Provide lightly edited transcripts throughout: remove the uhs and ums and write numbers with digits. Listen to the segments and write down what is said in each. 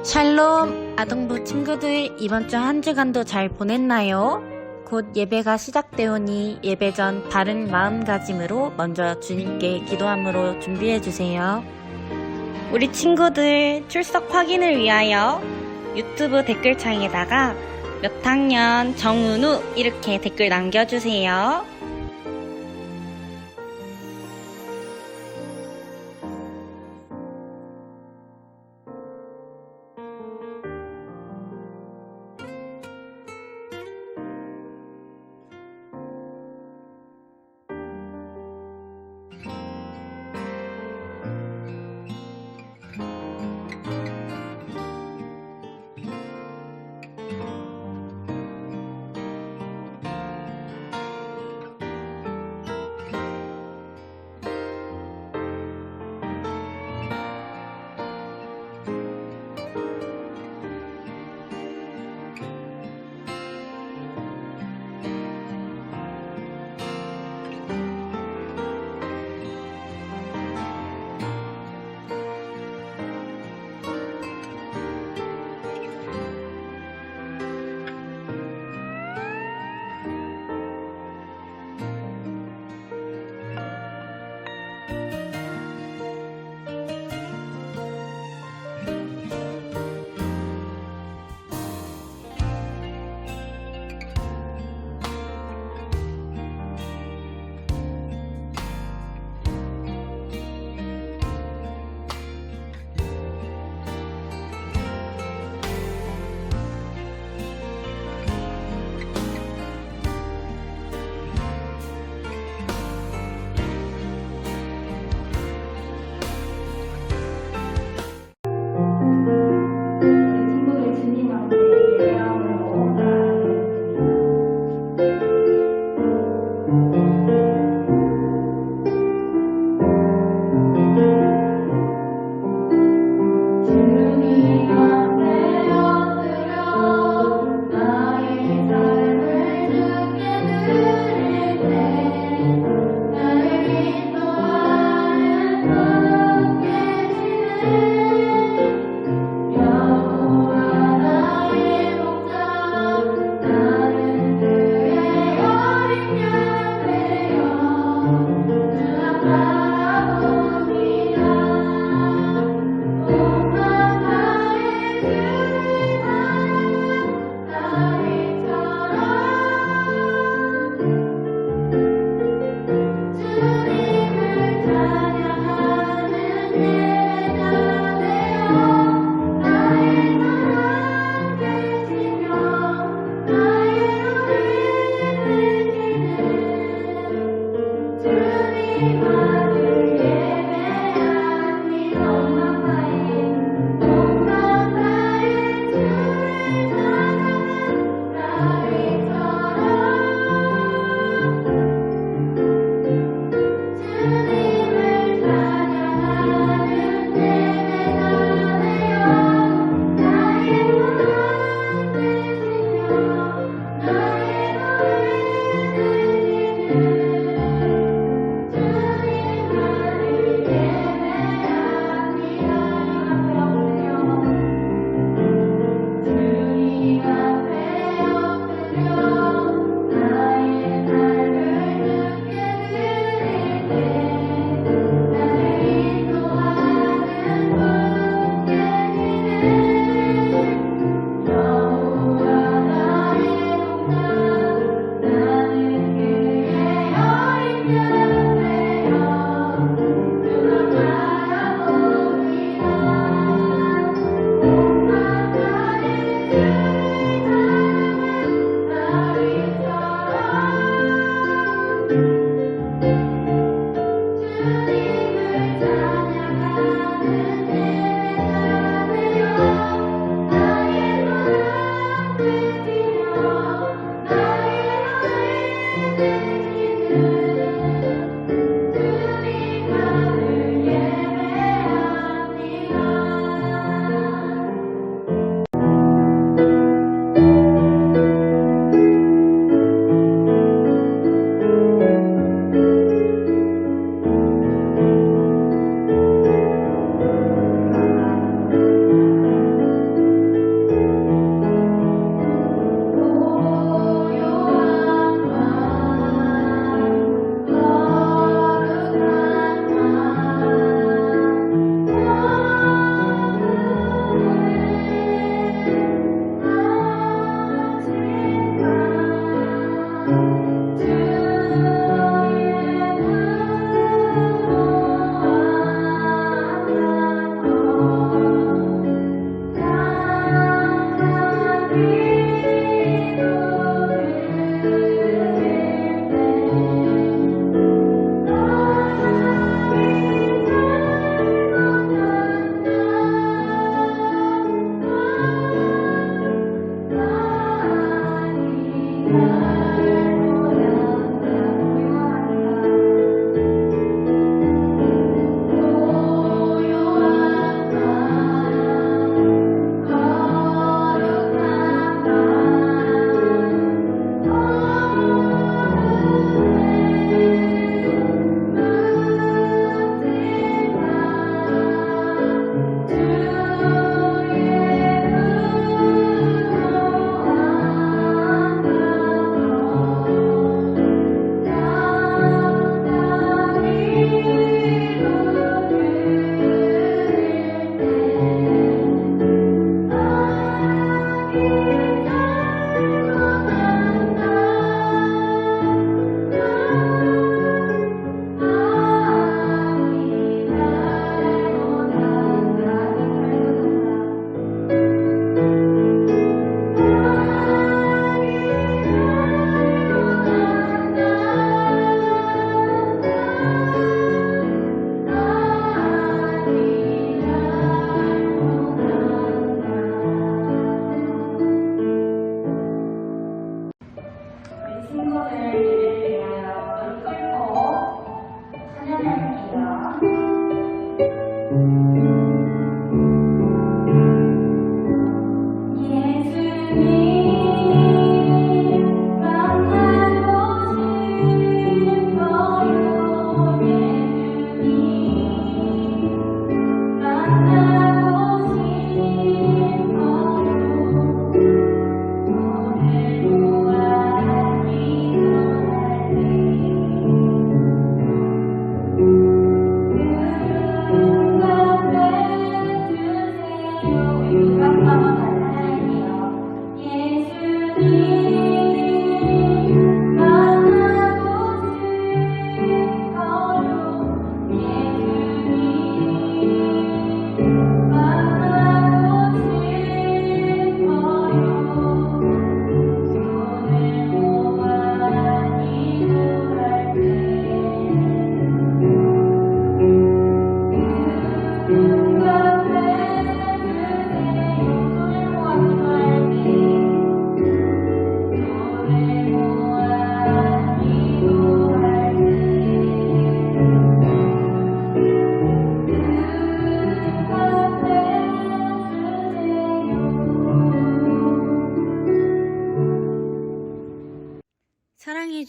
샬롬, 아동부 친구들, 이번 주 한 주간도 잘 보냈나요? 곧 예배가 시작되오니 예배 전 바른 마음가짐으로 먼저 주님께 기도함으로 준비해주세요. 우리 친구들 출석 확인을 위하여 유튜브 댓글창에다가 몇 학년 정은우 이렇게 댓글 남겨주세요.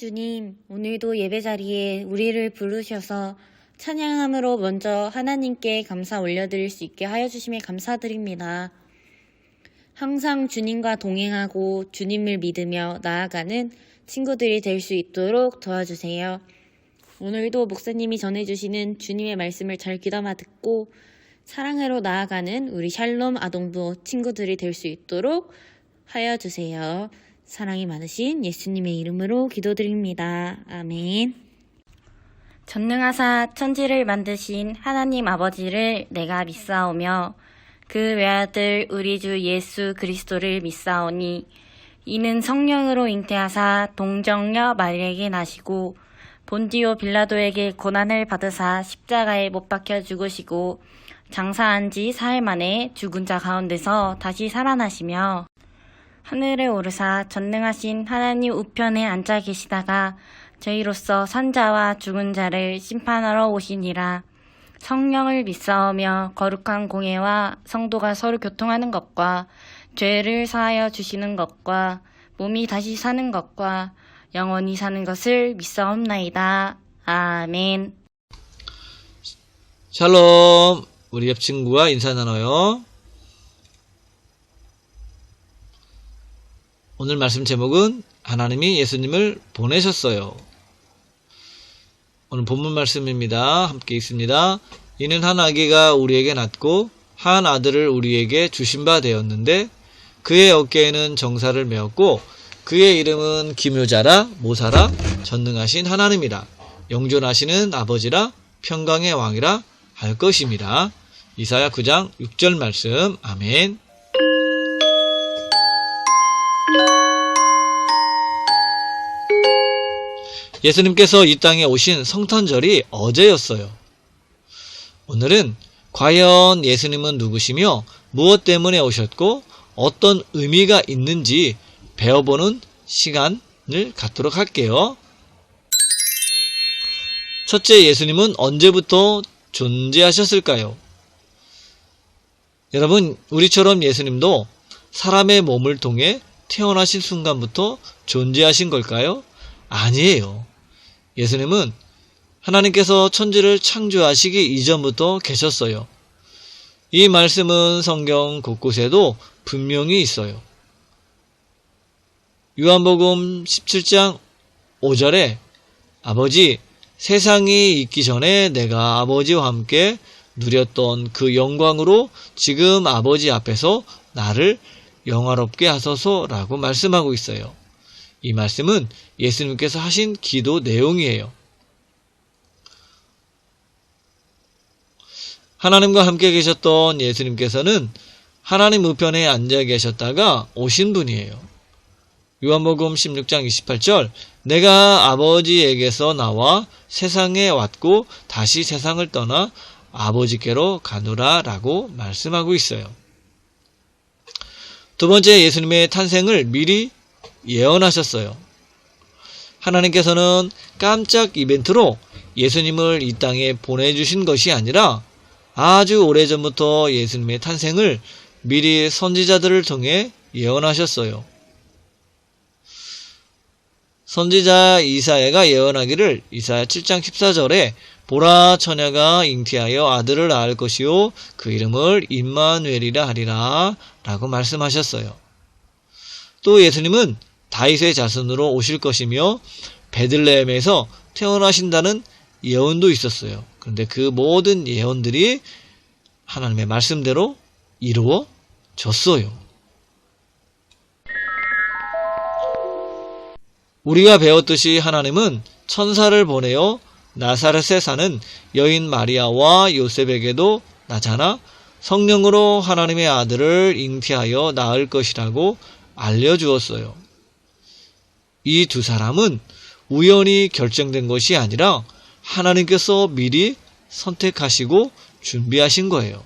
주님, 오늘도 예배 자리에 우리를 부르셔서 찬양함으로 먼저 하나님께 감사 올려드릴 수 있게 하여 주심에 감사드립니다. 항상 주님과 동행하고 주님을 믿으며 나아가는 친구들이 될 수 있도록 도와주세요. 오늘도 목사님이 전해주시는 주님의 말씀을 잘 귀담아 듣고 사랑으로 나아가는 우리 샬롬 아동부 친구들이 될 수 있도록 하여 주세요. 사랑이 많으신 예수님의 이름으로 기도드립니다. 아멘. 전능하사 천지를 만드신 하나님 아버지를 내가 믿사오며 그 외아들 우리 주 예수 그리스도를 믿사오니 이는 성령으로 잉태하사 동정녀 마리에게 나시고 본디오 빌라도에게 고난을 받으사 십자가에 못 박혀 죽으시고 장사한 지 사흘 만에 죽은 자 가운데서 다시 살아나시며 하늘에 오르사 전능하신 하나님 우편에 앉아 계시다가 저희로서 산자와 죽은 자를 심판하러 오시니라. 성령을 믿사오며 거룩한 공예와 성도가 서로 교통하는 것과 죄를 사하여 주시는 것과 몸이 다시 사는 것과 영원히 사는 것을 믿사옵나이다. 아멘. 샬롬. 우리 옆 친구와 인사 나눠요. 오늘 말씀 제목은 하나님이 예수님을 보내셨어요. 오늘 본문 말씀입니다. 함께 읽습니다. 이는 한 아기가 우리에게 낳고 한 아들을 우리에게 주신 바 되었는데 그의 어깨에는 정사를 메었고 그의 이름은 기묘자라 모사라 전능하신 하나님이라 영존하시는 아버지라 평강의 왕이라 할 것임이라. 이사야 9장 6절 말씀. 아멘. 예수님께서 이 땅에 오신 성탄절이 어제였어요. 오늘은 과연 예수님은 누구시며 무엇 때문에 오셨고 어떤 의미가 있는지 배워보는 시간을 갖도록 할게요. 첫째, 예수님은 언제부터 존재하셨을까요? 여러분, 우리처럼 예수님도 사람의 몸을 통해 태어나신 순간부터 존재하신 걸까요? 아니에요. 예수님은 하나님께서 천지를 창조하시기 이전부터 계셨어요. 이 말씀은 성경 곳곳에도 분명히 있어요. 요한복음 17장 5절에 아버지, 세상이 있기 전에 내가 아버지와 함께 누렸던 그 영광으로 지금 아버지 앞에서 나를 영화롭게 하소서라고 말씀하고 있어요. 이 말씀은 예수님께서 하신 기도 내용이에요. 하나님과 함께 계셨던 예수님께서는 하나님 우편에 앉아 계셨다가 오신 분이에요. 요한복음 16장 28절 내가 아버지에게서 나와 세상에 왔고 다시 세상을 떠나 아버지께로 가노라 라고 말씀하고 있어요. 두 번째, 예수님의 탄생을 미리 예언하셨어요. 하나님께서는 깜짝 이벤트로 예수님을 이 땅에 보내주신 것이 아니라 아주 오래전부터 예수님의 탄생을 미리 선지자들을 통해 예언하셨어요. 선지자 이사야가 예언하기를 이사야 7장 14절에 보라, 처녀가 잉태하여 아들을 낳을 것이요 그 이름을 임마누엘이라 하리라 라고 말씀하셨어요. 또 예수님은 다윗의 자손으로 오실 것이며 베들레헴에서 태어나신다는 예언도 있었어요. 그런데 그 모든 예언들이 하나님의 말씀대로 이루어졌어요. 우리가 배웠듯이 하나님은 천사를 보내어 나사렛에 사는 여인 마리아와 요셉에게도 나타나 성령으로 하나님의 아들을 잉태하여 낳을 것이라고 알려주었어요. 이 두 사람은 우연히 결정된 것이 아니라 하나님께서 미리 선택하시고 준비하신 거예요.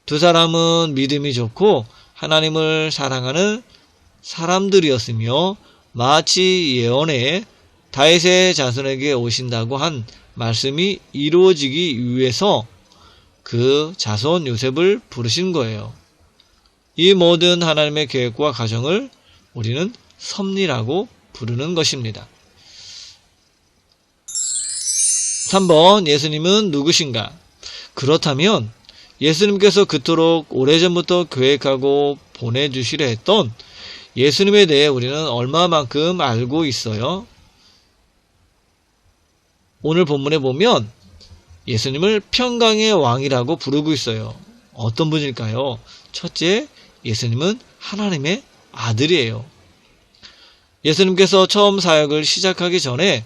두 사람은 믿음이 좋고 하나님을 사랑하는 사람들이었으며 마치 예언에 다윗의 자손에게 오신다고 한 말씀이 이루어지기 위해서 그 자손 요셉을 부르신 거예요. 이 모든 하나님의 계획과 가정을 우리는 섭리라고 부르는 것입니다. 3번 예수님은 누구신가? 그렇다면 예수님께서 그토록 오래전부터 계획하고 보내주시려 했던 예수님에 대해 우리는 얼마만큼 알고 있어요? 오늘 본문에 보면 예수님을 평강의 왕이라고 부르고 있어요. 어떤 분일까요? 첫째, 예수님은 하나님의 아들이에요. 예수님께서 처음 사역을 시작하기 전에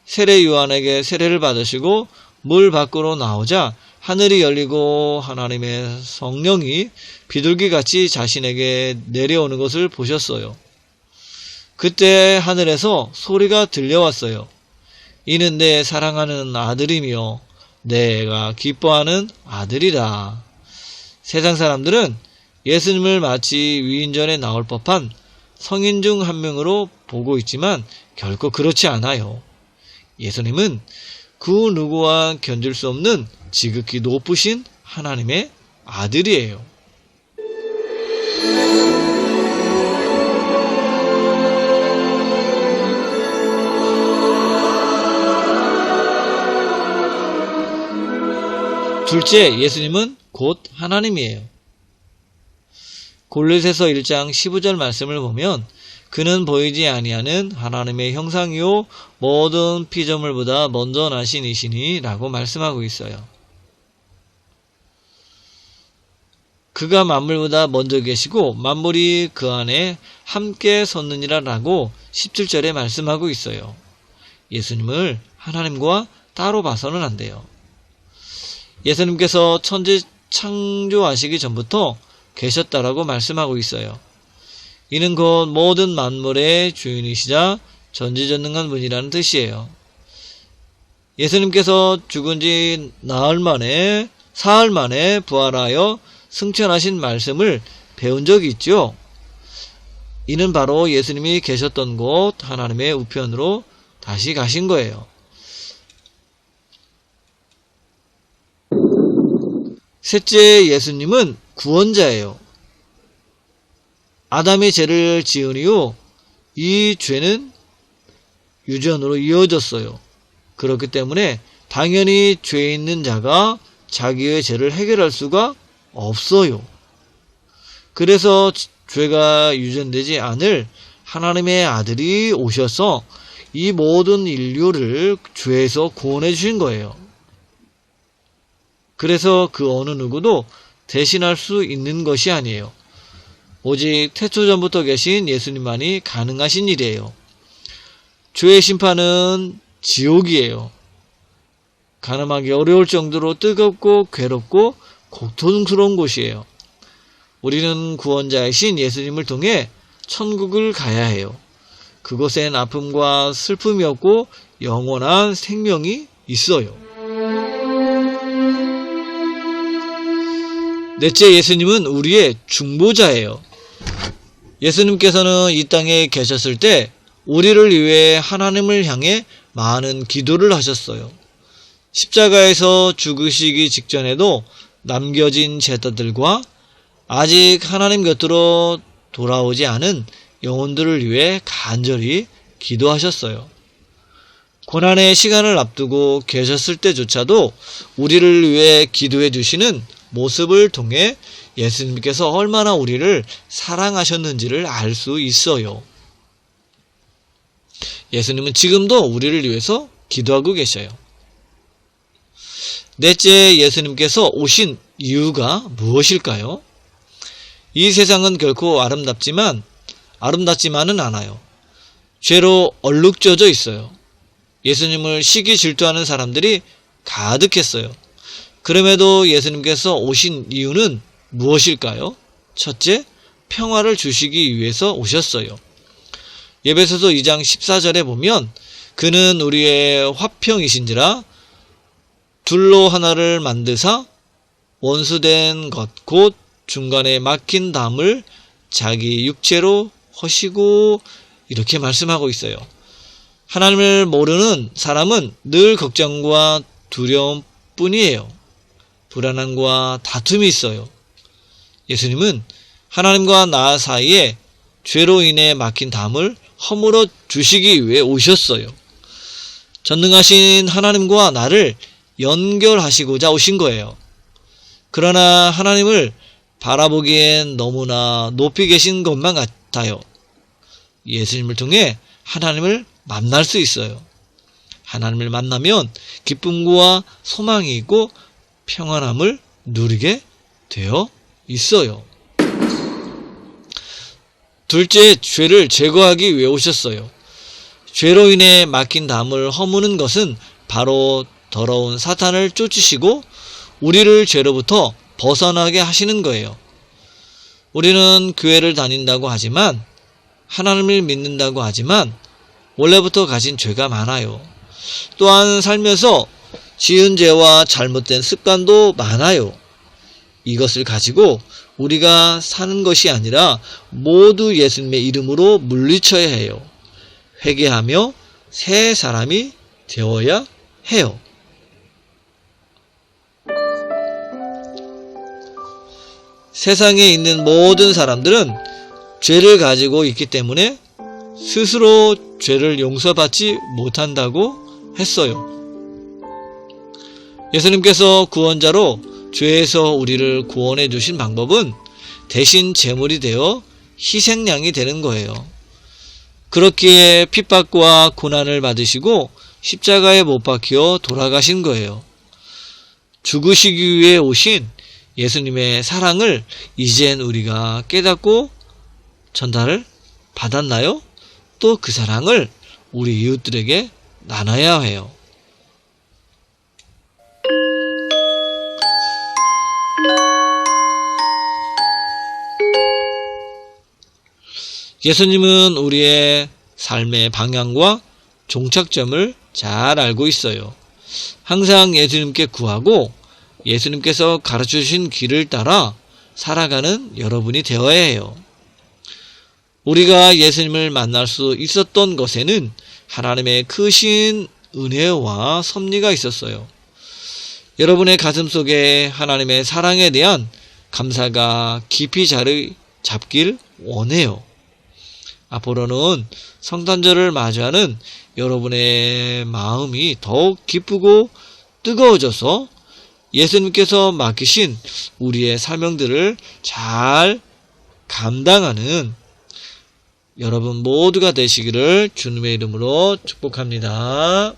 세례 요한에게 세례를 받으시고 물 밖으로 나오자 하늘이 열리고 하나님의 성령이 비둘기같이 자신에게 내려오는 것을 보셨어요. 그때 하늘에서 소리가 들려왔어요. 이는 내 사랑하는 아들이며 내가 기뻐하는 아들이라. 세상 사람들은 예수님을 마치 위인전에 나올 법한 성인 중 한 명으로 보고 있지만 결코 그렇지 않아요. 예수님은 그 누구와 견줄 수 없는 지극히 높으신 하나님의 아들이에요. 둘째, 예수님은 곧 하나님이에요. 골로새서 1장 15절 말씀을 보면 그는 보이지 아니하는 하나님의 형상이요 모든 피조물보다 먼저 나신 이시니 라고 말씀하고 있어요. 그가 만물보다 먼저 계시고 만물이 그 안에 함께 섰느니라 라고 17절에 말씀하고 있어요. 예수님을 하나님과 따로 봐서는 안 돼요. 예수님께서 천지 창조하시기 전부터 계셨다라고 말씀하고 있어요. 이는 곧 모든 만물의 주인이시자 전지전능한 분이라는 뜻이에요. 예수님께서 죽은 지 사흘 만에 부활하여 승천하신 말씀을 배운 적이 있죠. 이는 바로 예수님이 계셨던 곳 하나님의 우편으로 다시 가신 거예요. 셋째, 예수님은 구원자예요. 아담이 죄를 지은 이후 이 죄는 유전으로 이어졌어요. 그렇기 때문에 당연히 죄 있는 자가 자기의 죄를 해결할 수가 없어요. 그래서 죄가 유전되지 않을 하나님의 아들이 오셔서 이 모든 인류를 죄에서 구원해 주신 거예요. 그래서 그 어느 누구도 대신할 수 있는 것이 아니에요. 오직 태초전부터 계신 예수님만이 가능하신 일이에요. 죄의 심판은 지옥이에요. 가늠하기 어려울 정도로 뜨겁고 괴롭고 고통스러운 곳이에요. 우리는 구원자이신 예수님을 통해 천국을 가야 해요. 그곳엔 아픔과 슬픔이 없고 영원한 생명이 있어요. 넷째, 예수님은 우리의 중보자예요. 예수님께서는 이 땅에 계셨을 때 우리를 위해 하나님을 향해 많은 기도를 하셨어요. 십자가에서 죽으시기 직전에도 남겨진 죄들과 아직 하나님 곁으로 돌아오지 않은 영혼들을 위해 간절히 기도하셨어요. 고난의 시간을 앞두고 계셨을 때조차도 우리를 위해 기도해 주시는 모습을 통해 예수님께서 얼마나 우리를 사랑하셨는지를 알 수 있어요. 예수님은 지금도 우리를 위해서 기도하고 계셔요. 넷째, 예수님께서 오신 이유가 무엇일까요? 이 세상은 결코 아름답지만은 않아요. 죄로 얼룩져져 있어요. 예수님을 시기 질투하는 사람들이 가득했어요. 그럼에도 예수님께서 오신 이유는 무엇일까요? 첫째, 평화를 주시기 위해서 오셨어요. 에베소서 2장 14절에 보면 그는 우리의 화평이신지라 둘로 하나를 만드사 원수된 것 곧 중간에 막힌 담을 자기 육체로 허시고 이렇게 말씀하고 있어요. 하나님을 모르는 사람은 늘 걱정과 두려움 뿐이에요. 불안함과 다툼이 있어요. 예수님은 하나님과 나 사이에 죄로 인해 막힌 담을 허물어 주시기 위해 오셨어요. 전능하신 하나님과 나를 연결하시고자 오신 거예요. 그러나 하나님을 바라보기엔 너무나 높이 계신 것만 같아요. 예수님을 통해 하나님을 만날 수 있어요. 하나님을 만나면 기쁨과 소망이 있고 평안함을 누리게 되어 있어요. 둘째, 죄를 제거하기 위해 오셨어요. 죄로 인해 막힌 담을 허무는 것은 바로 더러운 사탄을 쫓으시고 우리를 죄로부터 벗어나게 하시는 거예요. 우리는 교회를 다닌다고 하지만, 하나님을 믿는다고 하지만 원래부터 가진 죄가 많아요. 또한 살면서 지은 죄와 잘못된 습관도 많아요. 이것을 가지고 우리가 사는 것이 아니라 모두 예수님의 이름으로 물리쳐야 해요. 회개하며 새 사람이 되어야 해요. 세상에 있는 모든 사람들은 죄를 가지고 있기 때문에 스스로 죄를 용서받지 못한다고 했어요. 예수님께서 구원자로 죄에서 우리를 구원해 주신 방법은 대신 제물이 되어 희생양이 되는 거예요. 그렇기에 핍박과 고난을 받으시고 십자가에 못 박혀 돌아가신 거예요. 죽으시기 위해 오신 예수님의 사랑을 이젠 우리가 깨닫고 전달을 받았나요? 또 그 사랑을 우리 이웃들에게 나눠야 해요. 예수님은 우리의 삶의 방향과 종착점을 잘 알고 있어요. 항상 예수님께 구하고 예수님께서 가르쳐주신 길을 따라 살아가는 여러분이 되어야 해요. 우리가 예수님을 만날 수 있었던 것에는 하나님의 크신 은혜와 섭리가 있었어요. 여러분의 가슴 속에 하나님의 사랑에 대한 감사가 깊이 자리 잡길 원해요. 앞으로는 성탄절을 맞이하는 여러분의 마음이 더욱 기쁘고 뜨거워져서 예수님께서 맡기신 우리의 사명들을 잘 감당하는 여러분 모두가 되시기를 주님의 이름으로 축복합니다.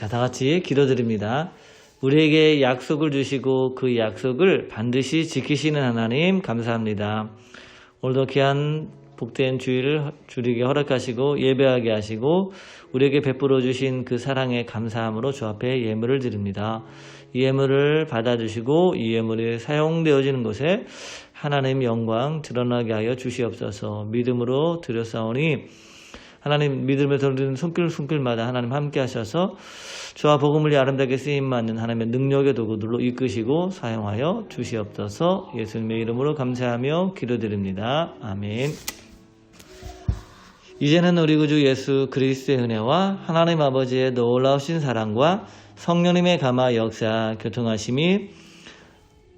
자, 다 같이 기도드립니다. 우리에게 약속을 주시고 그 약속을 반드시 지키시는 하나님 감사합니다. 오늘도 귀한 복된 주일을 주리게 허락하시고 예배하게 하시고 우리에게 베풀어 주신 그 사랑에 감사함으로 주 앞에 예물을 드립니다. 이 예물을 받아주시고 이 예물이 사용되어지는 곳에 하나님 영광 드러나게 하여 주시옵소서. 믿음으로 드렸사오니 하나님 믿음을 드리는 손길마다 하나님 함께 하셔서 주와 복음을 아름답게 쓰임받는 하나님의 능력의 도구들로 이끄시고 사용하여 주시옵소서. 예수님의 이름으로 감사하며 기도드립니다. 아멘. 이제는 우리 구주 예수 그리스도의 은혜와 하나님 아버지의 놀라우신 사랑과 성령님의 감화 역사 교통하심이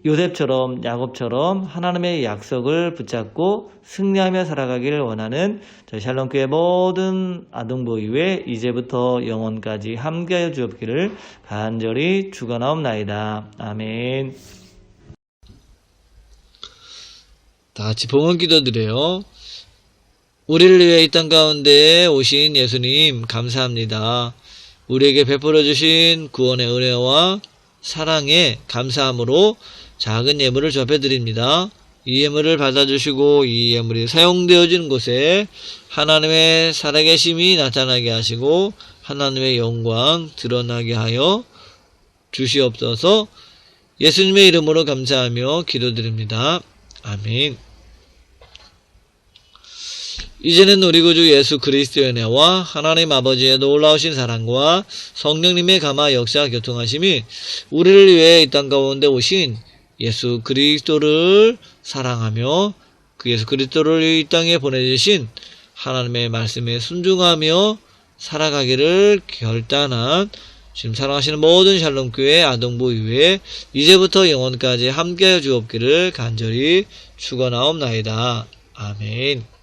요셉처럼 야곱처럼 하나님의 약속을 붙잡고 승리하며 살아가기를 원하는 저희 샬롬교회 모든 아동부 이외 이제부터 영원까지 함께하여 주옵기를 간절히 축원하옵나이다. 아멘. 다 같이 봉헌 기도드려요. 우리를 위해 이 땅 가운데 오신 예수님 감사합니다. 우리에게 베풀어 주신 구원의 은혜와 사랑에 감사함으로 작은 예물을 접해드립니다. 이 예물을 받아주시고 이 예물이 사용되어지는 곳에 하나님의 살아계심이 나타나게 하시고 하나님의 영광 드러나게 하여 주시옵소서. 예수님의 이름으로 감사하며 기도드립니다. 아멘. 이제는 우리 구주 예수 그리스도의 은혜와 하나님 아버지의 놀라우신 사랑과 성령님의 감화 역사 교통하심이 우리를 위해 이 땅 가운데 오신 예수 그리스도를 사랑하며 그 예수 그리스도를 이 땅에 보내주신 하나님의 말씀에 순종하며 살아가기를 결단한 지금 사랑하시는 모든 샬롬교회 아동부 이외에 이제부터 영원까지 함께하여 주옵기를 간절히 축원하옵나이다. 아멘.